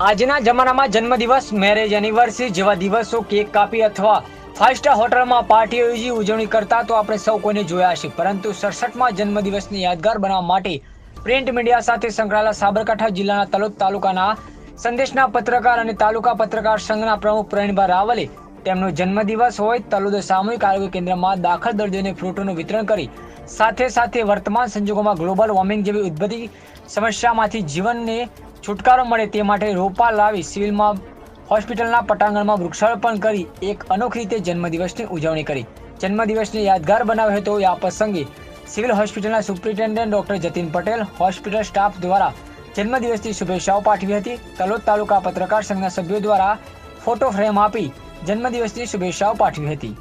આજના જમાનામાં જન્મદિવસ, મેરેજ એનિવર્સરી જેવા દિવસો કેક કાપી અથવા 5 સ્ટાર હોટલમાં પાર્ટી યોજી ઉજવણી કરતા તો આપણે સૌ કોઈને જોયા છે. પરંતુ 67માં જન્મદિવસને યાદગાર બનાવવા માટે પ્રિન્ટ મીડિયા સાથે સંકળાયેલા સાબરકાંઠા જિલ્લાના તલોદ તાલુકાના સંદેશના પત્રકાર અને તાલુકા પત્રકાર સંઘના પ્રમુખ પ્રવીણભાઈ રાવલે તેમનો જન્મદિવસ હોય તલોદ સામૂહિક આરોગ્ય કેન્દ્રમાં દાખલ દર્દીઓને ફ્રૂટોનું વિતરણ કરી સાથે વર્તમાન સંજોગોમાં ગ્લોબલ વોર્મિંગ જેવી ઉદ્ભવતી સમસ્યામાંથી જીવનને છુટકારો મળે તે માટે રોપા લાવી સિવિલમાં હોસ્પિટલના પટાંગણમાં વૃક્ષારોપણ કરી એક અનોખી રીતે જન્મદિવસની ઉજવણી કરી. જન્મદિવસને યાદગાર બનાવ્યો હતો. આ પ્રસંગે સિવિલ હોસ્પિટલના superintendent doctor Jatin Patel, hospital staff દ્વારા જન્મદિવસની શુભેચ્છાઓ પાઠવી હતી. તલોદ તાલુકા પત્રકાર સંઘના સભ્યો દ્વારા ફોટો ફ્રેમ આપી જન્મદિવસની શુભેચ્છાઓ પાઠવી હતી.